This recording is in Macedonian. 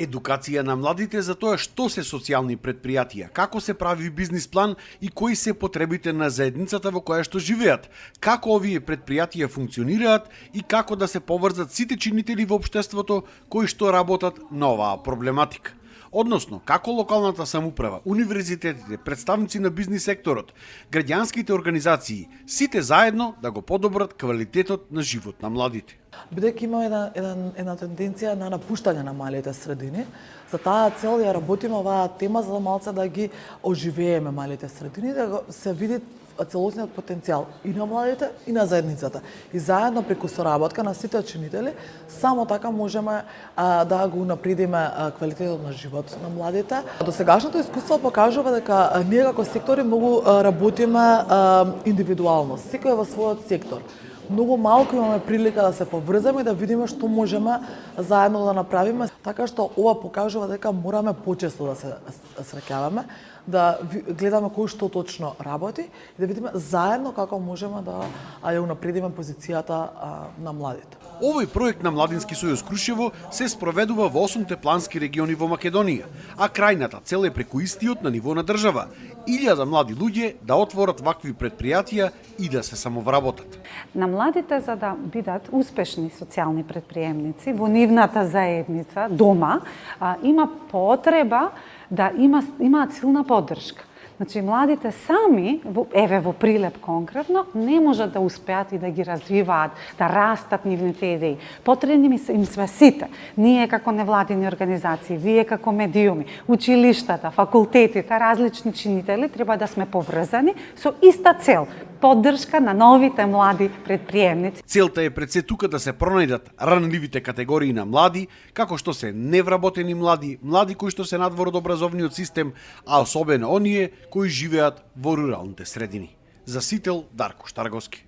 Едукација на младите за тоа што се социјални претпријатија, како се прави бизнис план и кои се потребите на заедницата во која што живеат, како овие претпријатија функционираат и како да се поврзат сите чинители во општеството кои што работат на оваа проблематика. Односно, како локалната самоуправа, универзитетите, представници на бизнис секторот, граѓанските организации, сите заедно да го подобрат квалитетот на живот на младите. Бидејќи има една тенденција на напуштање на малите средини, за таа цел ја работиме оваа тема за да малце да ги оживееме малите средини, да се види целосниот потенцијал и на младите и на заедницата. И заедно преку соработка на сите чинители, само така можеме да го унапредиме квалитетот на живот на младите. Досегашното искуство покажува дека ние како сектори многу работиме индивидуално, секој во својот сектор. Многу малку имаме прилика да се поврзаме и да видиме што можеме заедно да направиме. Така што ова покажува дека мораме почесто да се среќаваме, да гледаме кој што точно работи и да видиме заедно како можеме да ја унапредиме позицијата на младите. Овој проект на Младински сојуз Крушево се спроведува во 8 плански региони во Македонија, а крајната цел е преку истиот на ниво на држава. 1000 млади луѓе да отворат вакви претпријатија и да се самовработат. На младите за да бидат успешни социјални претприемници во нивната заедница, дома, има потреба да имаат силна поддршка. Значи, младите сами, во Прилеп конкретно, не можат да успеат и да ги развиваат, да растат нивните идеи. Потребни им сме сите. Ние како невладини организации, вие како медиуми, училиштата, факултетите, различни чинители треба да сме поврзани со иста цел. Поддршка на новите млади претприемници. Целта е пред се тука да се пронајдат ранливите категории на млади, како што се невработени млади, млади кои што се надвор од образовниот систем, а особено оние кои живеат во руралните средини. За Сител, Дарко Штарговски.